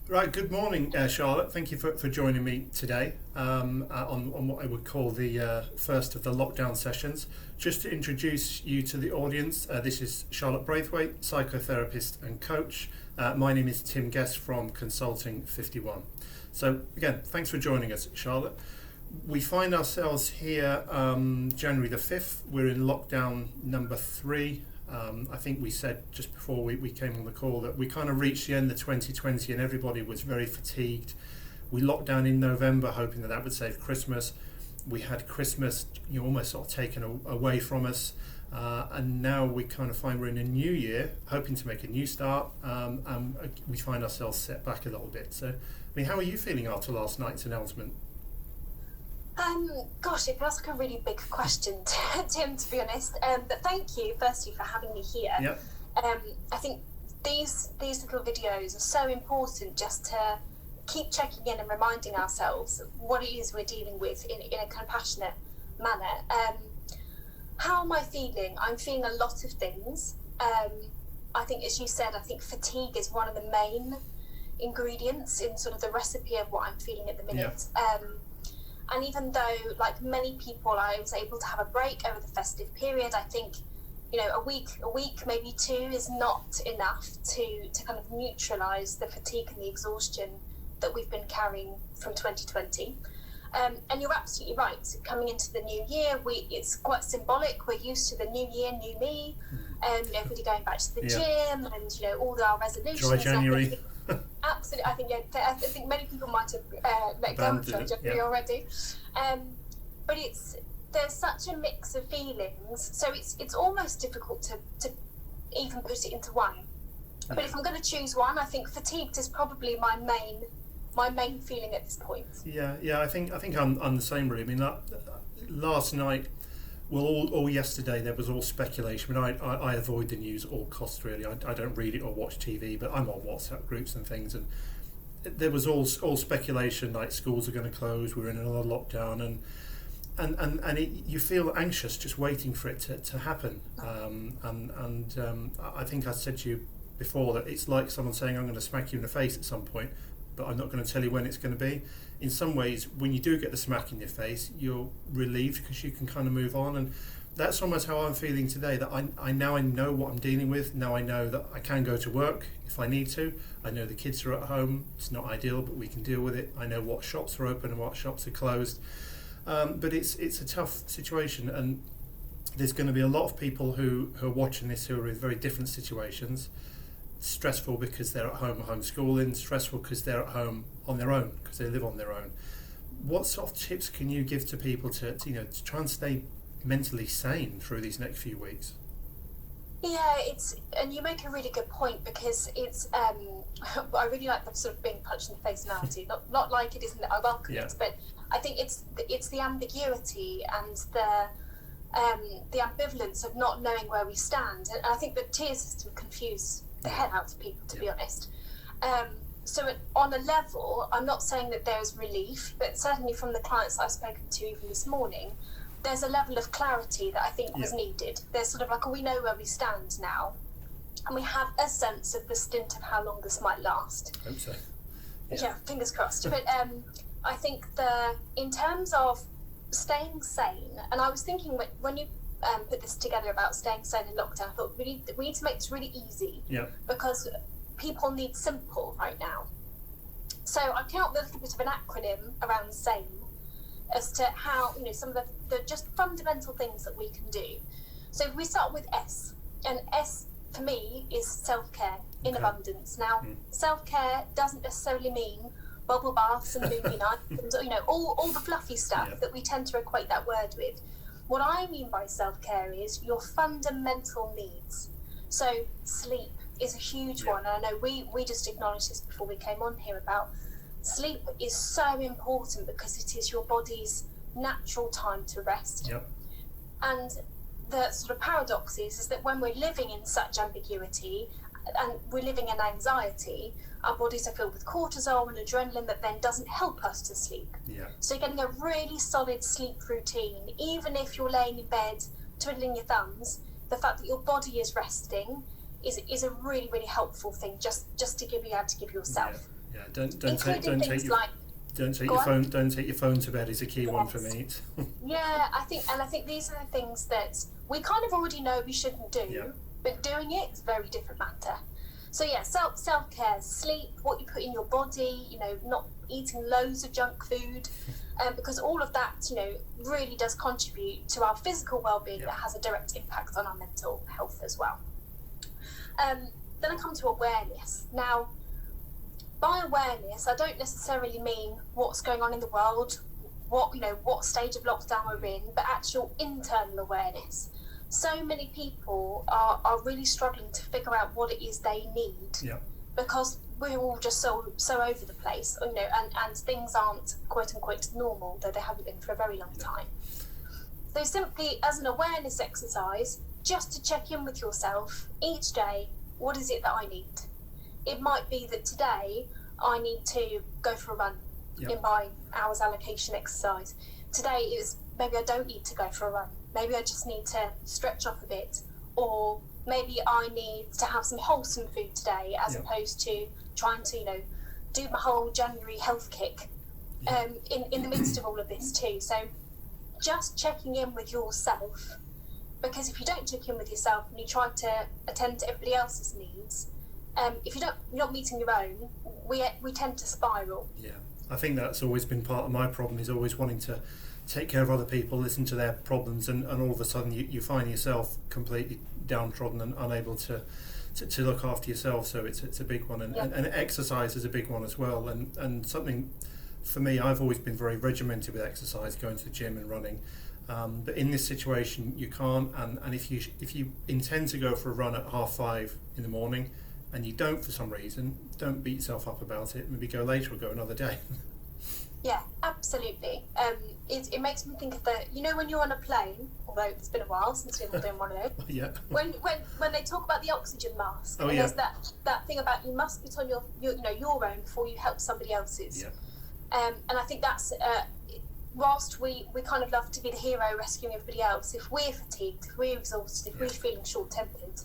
Right, good morning, Charlotte. Thank you for joining me today on what I would call the first of the lockdown sessions. Just to introduce you to the audience, this is Charlotte Braithwaite, Psychotherapist and Coach. My name is Tim Guest from Consulting 51. So again, thanks for joining us, Charlotte. We find ourselves here January the 5th. We're in lockdown number 3. I think we said just before we came on the call that we kind of reached the end of 2020 and everybody was very fatigued. We locked down in November hoping that would save Christmas. We had Christmas almost sort of taken away from us, and now we kind of find we're in a new year hoping to make a new start, and we find ourselves set back a little bit. So, how are you feeling after last night's announcement? Gosh, it feels like a really big question, Tim, to be honest. But thank you, firstly, for having me here. Yep. I think these little videos are so important just to keep checking in and reminding ourselves what it is we're dealing with in a compassionate manner. How am I feeling? I'm feeling a lot of things. I think, as you said, I think fatigue is one of the main ingredients in sort of the recipe of what I'm feeling at the minute. Yeah. And even though, like many people, I was able to have a break over the festive period, I think, a week, maybe 2 is not enough to kind of neutralise the fatigue and the exhaustion that we've been carrying from 2020. And you're absolutely right. Coming into the new year, it's quite symbolic. We're used to the new year, new me, everybody going back to the gym and, all our resolutions. Dry January. Absolutely, I think many people might have let go of January already, but there's such a mix of feelings, so it's almost difficult to even put it into one. But if I'm going to choose one, I think fatigued is probably my main feeling at this point. Yeah. I think I'm the same, really. Last night. Well, all yesterday there was all speculation. I avoid the news at all costs, really. I don't read it or watch TV, but I'm on WhatsApp groups and things, and there was all speculation like schools are going to close, we're in another lockdown, and you feel anxious just waiting for it to happen. I think I said to you before that it's like someone saying, I'm going to smack you in the face at some point, but I'm not going to tell you when it's going to be. In some ways, when you do get the smack in your face, you're relieved because you can kind of move on. And that's almost how I'm feeling today, that I now know what I'm dealing with. Now I know that I can go to work if I need to. I know the kids are at home. It's not ideal, but we can deal with it. I know what shops are open and what shops are closed. But it's a tough situation. And there's going to be a lot of people who are watching this who are in very different situations. Stressful because they're at home homeschooling, stressful because they're at home on their own, because they live on their own. What sort of tips can you give to people to try and stay mentally sane through these next few weeks? Yeah, and you make a really good point, because it's I really like the sort of being punched in the face analogy. not like it isn't, I welcome it, but I think it's the ambiguity and the ambivalence of not knowing where we stand, and I think the tier system confuse the hell out of people, to be honest. So on a level, I'm not saying that there's relief, but certainly from the clients I've spoken to even this morning, there's a level of clarity that I think was needed. There's sort of like, we know where we stand now, and we have a sense of the stint of how long this might last. I hope so. Yeah, fingers crossed. But I think in terms of staying sane, and I was thinking when you put this together about staying sane in lockdown, I thought we need to make this really easy, because people need simple right now. So I came up with a little bit of an acronym around SANE as to how, some of the just fundamental things that we can do. So if we start with S, and S for me is self-care in abundance. Now, self-care doesn't necessarily mean bubble baths and movie nights and all the fluffy stuff that we tend to equate that word with. What I mean by self-care is your fundamental needs. So sleep is a huge one, and I know we just acknowledged this before we came on here about sleep is so important because it is your body's natural time to rest. And the sort of paradox is that when we're living in such ambiguity and we're living in anxiety, our bodies are filled with cortisol and adrenaline that then doesn't help us to sleep. So getting a really solid sleep routine, even if you're laying in bed twiddling your thumbs, the fact that your body is resting is a really, really helpful thing just to be able to give yourself. Yeah, don't including take things your like don't take Go your on. phone don't take your phone to bed is a key one for Yes. me. Yeah, I think these are the things that we kind of already know we shouldn't do, Yeah. but doing it is a very different matter. So yeah, self-care, sleep, what you put in your body, you know, not eating loads of junk food, because all of that, you know, really does contribute to our physical well-being that has a direct impact on our mental health as well. Then I come to awareness. Now, by awareness, I don't necessarily mean what's going on in the world, what stage of lockdown we're in, but actual internal awareness. So many people are really struggling to figure out what it is they need, because we're all just so over the place, you know, and things aren't quote unquote normal, though they haven't been for a very long time. So simply as an awareness exercise, just to check in with yourself each day, what is it that I need? It might be that today I need to go for a run in my hours allocation exercise. Today is maybe I don't need to go for a run. Maybe I just need to stretch off a bit, or maybe I need to have some wholesome food today, as opposed to trying to, you know, do my whole January health kick in the midst of all of this too. So just checking in with yourself, because if you don't check in with yourself and you try to attend to everybody else's needs, if you're not meeting your own, we tend to spiral. Yeah, I think that's always been part of my problem, is always wanting to take care of other people, listen to their problems, and all of a sudden you find yourself completely downtrodden and unable to look after yourself. So it's a big one, and exercise is a big one as well, and something for me, I've always been very regimented with exercise, going to the gym and running, but in this situation you can't, and if you intend to go for a run at 5:30 in the morning and you don't for some reason, don't beat yourself up about it. Maybe go later or go another day. Yeah, absolutely. It makes me think of when you're on a plane, although it's been a while since we've been doing one of those. Yeah. When they talk about the oxygen mask, and there's that thing about you must put on your own before you help somebody else's. Yeah. And I think that's whilst we kind of love to be the hero rescuing everybody else, if we're fatigued, if we're exhausted, if we're feeling short-tempered,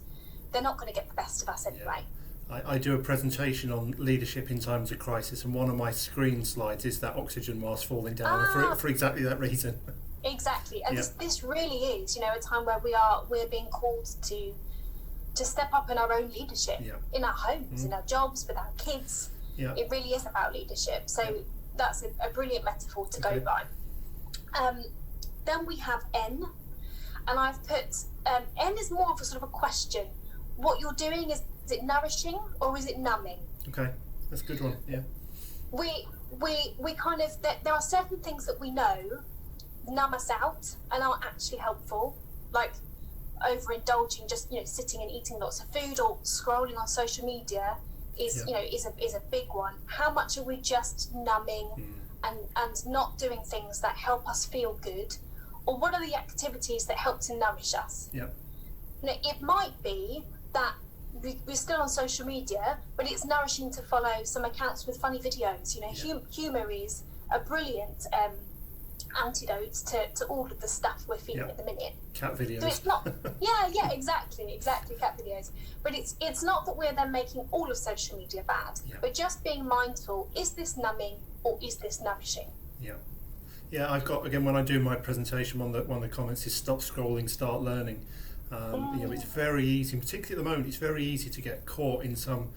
they're not going to get the best of us anyway. I do a presentation on leadership in times of crisis, and one of my screen slides is that oxygen mask falling down for exactly that reason. Exactly, and this really is, you know, a time where we're being called to step up in our own leadership, in our homes, in our jobs, with our kids. Yeah. It really is about leadership. So that's a brilliant metaphor to go by. Then we have N, and I've put N is more of a sort of a question. What you're doing is it nourishing or is it numbing? Okay, that's a good one. Yeah. We kind of there are certain things that we know numb us out and aren't actually helpful, like overindulging, just sitting and eating lots of food, or scrolling on social media is a big one. How much are we just numbing and not doing things that help us feel good, or what are the activities that help to nourish us? Yeah. It might be that we're still on social media, but it's nourishing to follow some accounts with funny videos. Humour is a brilliant antidote to all of the stuff we're feeling at the minute. Cat videos. So it's not. exactly cat videos. But it's not that we're then making all of social media bad. Yeah. But just being mindful: is this numbing or is this nourishing? Yeah. Yeah, I've got, again, when I do my presentation, one of the comments is stop scrolling, start learning. It's very easy, particularly at the moment, it's very easy to get caught in some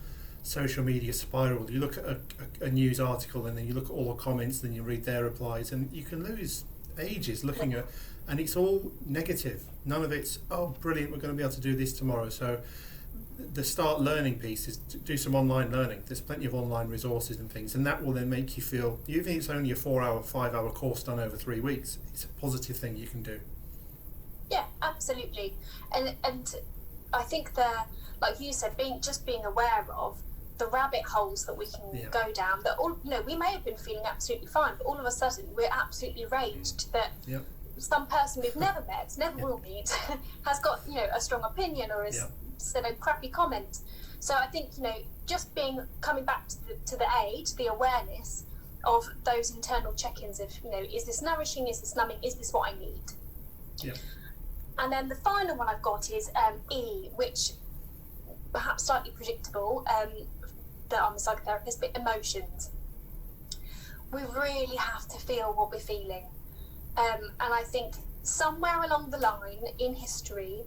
social media spiral. You look at a news article and then you look at all the comments, then you read their replies, and you can lose ages looking at, and it's all negative. None of it's, oh, brilliant, we're going to be able to do this tomorrow. So the start learning piece is to do some online learning. There's plenty of online resources and things, and that will then make you feel, even if it's only a 4-hour, 5-hour course done over 3 weeks, it's a positive thing you can do. Yeah, absolutely. And I think like you said, being aware of the rabbit holes that we can go down, that all, we may have been feeling absolutely fine, but all of a sudden we're absolutely raged that some person we've never met, never will meet, has got, a strong opinion or has said a crappy comment. So I think, just coming back to the awareness of those internal check-ins of, is this nourishing, is this numbing, is this what I need? Yeah. And then the final one I've got is E, which perhaps slightly predictable. that I'm a psychotherapist, but emotions. We really have to feel what we're feeling. And I think somewhere along the line in history,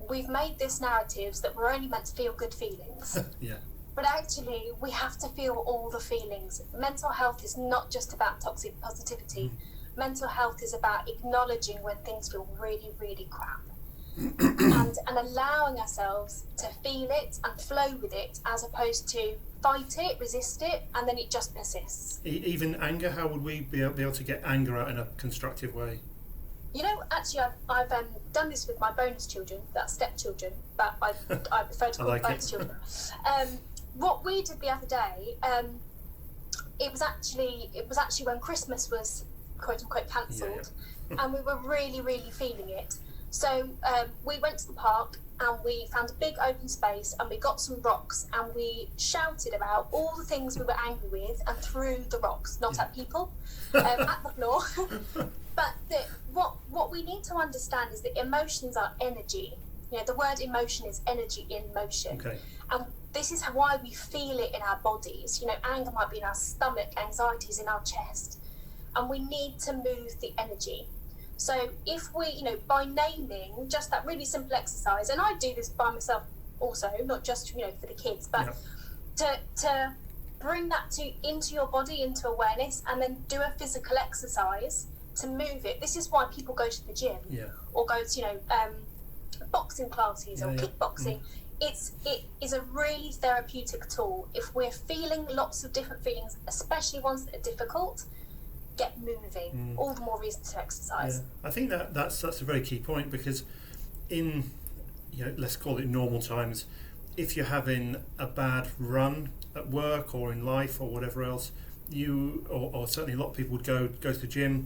we've made this narrative that we're only meant to feel good feelings. Yeah. But actually, we have to feel all the feelings. Mental health is not just about toxic positivity. Mental health is about acknowledging when things feel really, really crap. and allowing ourselves to feel it and flow with it, as opposed to fight it, resist it, and then it just persists. Even anger, how would we be able to get anger out in a constructive way? You know, actually, I've done this with my bonus children, that's stepchildren, but I prefer to call them bonus children. What we did the other day, it was actually when Christmas was quote unquote cancelled, and we were really, really feeling it. So we went to the park and we found a big open space and we got some rocks and we shouted about all the things we were angry with and threw the rocks, not at people, at the floor. But what we need to understand is that emotions are energy. You know, the word emotion is energy in motion. Okay. And this is why we feel it in our bodies. You know, anger might be in our stomach, anxiety is in our chest. And we need to move the energy. So if we, you know, by naming just that really simple exercise, and I do this by myself also, not just, you know, for the kids, but to bring that into your body, into awareness, and then do a physical exercise to move it. This is why people go to the gym or go to, you know, boxing classes or kickboxing. It is a really therapeutic tool. If we're feeling lots of different feelings, especially ones that are difficult, get moving. All the more reason to exercise. I think that's a very key point, because in, you know, let's call it normal times, if you're having a bad run at work or in life or whatever else, you or certainly a lot of people would go to the gym,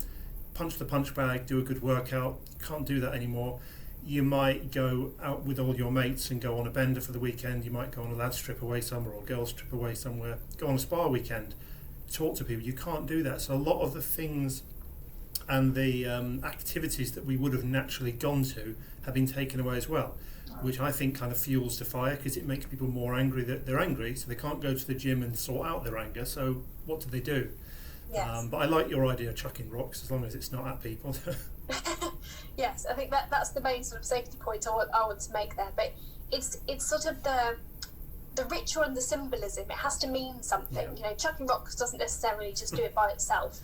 punch the punch bag, do a good workout. Can't do that anymore. You might go out with all your mates and go on a bender for the weekend. You might go on a lads trip away somewhere or girls trip away somewhere, go on a spa weekend, talk to people. You can't do that. So a lot of the things and the activities that we would have naturally gone to have been taken away as well, which I think kind of fuels the fire, because it makes people more angry that they're angry, so they can't go to the gym and sort out their anger. So what do? Yes. But I like your idea of chucking rocks, as long as it's not at people. Yes, I think that's the main sort of safety point I want to make there. But it's sort of the ritual and the symbolism. It has to mean something. You know, chucking rocks doesn't necessarily just do it by itself.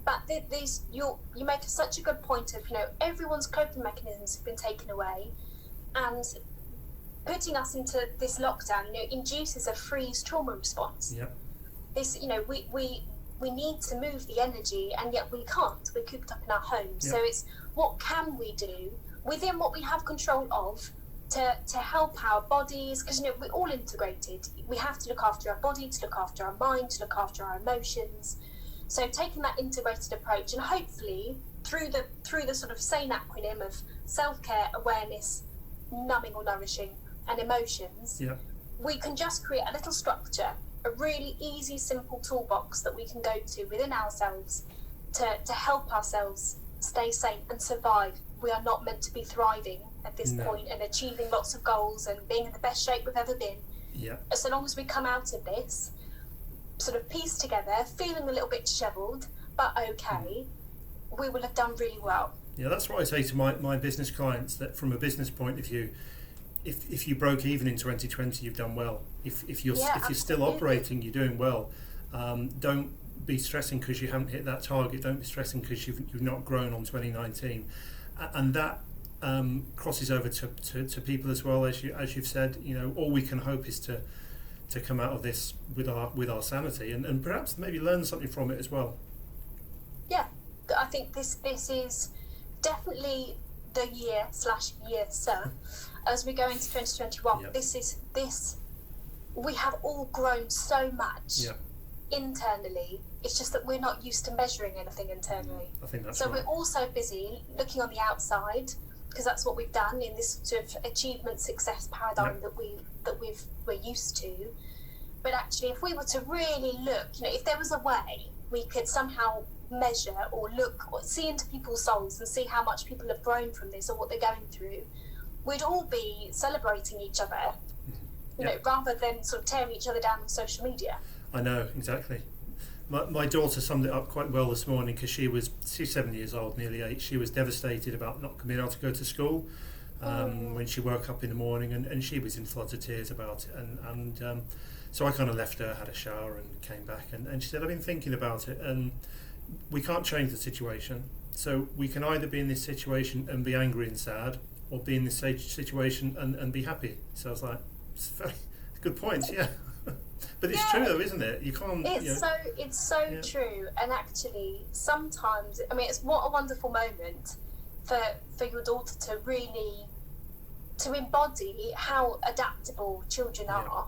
But you make such a good point of, you know, everyone's coping mechanisms have been taken away, and putting us into this lockdown, you know, induces a freeze trauma response. This, you know, we need to move the energy, and yet we can't. We're cooped up in our homes. So it's, what can we do within what we have control of to help our bodies? Because, you know, we're all integrated. We have to look after our body, to look after our mind, to look after our emotions. So taking that integrated approach, and hopefully through the sort of SANE acronym of self-care, awareness, numbing or nourishing, and emotions, we can just create a little structure, a really easy, simple toolbox that we can go to within ourselves to help ourselves stay sane and survive. We are not meant to be thriving at this point and achieving lots of goals and being in the best shape we've ever been. So long as we come out of this sort of piece together, feeling a little bit dishevelled, but okay, we will have done really well. That's what I say to my business clients, that from a business point of view, if you broke even in 2020, you've done well. If you're still operating, you're doing well. Don't be stressing because you haven't hit that target. Don't be stressing because you've not grown on 2019, and that crosses over to people as well. As you've said, you know, all we can hope is to come out of this with our sanity, and perhaps maybe learn something from it as well. I think this is definitely the year as we go into 2021. We have all grown so much internally. It's just that we're not used to measuring anything internally. I think that's so right. We're also busy looking on the outside, because that's what we've done in this sort of achievement success paradigm that we're used to. But actually, if we were to really look, you know, if there was a way we could somehow measure or look or see into people's souls and see how much people have grown from this or what they're going through, we'd all be celebrating each other. know, rather than sort of tearing each other down on social media. I know, exactly. My daughter summed it up quite well this morning, because she's 7 years old, nearly 8. She was devastated about not being able to go to school when she woke up in the morning, and she was in floods of tears about it. And so I kind of left her, had a shower and came back, and she said, I've been thinking about it, and we can't change the situation. So we can either be in this situation and be angry and sad, or be in this situation and be happy. So I was like, it's very good point, yeah. But it's true though, isn't it? You can't. It's so true. And actually, sometimes, I mean, it's what a wonderful moment for your daughter to really embody how adaptable children are.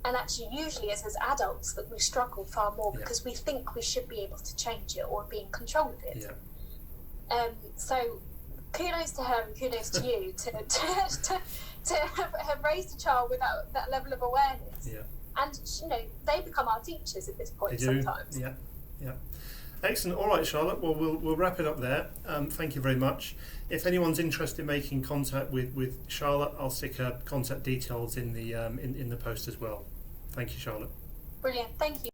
And actually, usually as adults, that we struggle far more because we think we should be able to change it or be in control of it. So kudos to her and kudos to you to have raised a child with that level of awareness. And, you know, they become our teachers at this point sometimes. Yeah. Excellent. All right, Charlotte. Well, we'll wrap it up there. Thank you very much. If anyone's interested in making contact with Charlotte, I'll stick her contact details in the post as well. Thank you, Charlotte. Brilliant. Thank you.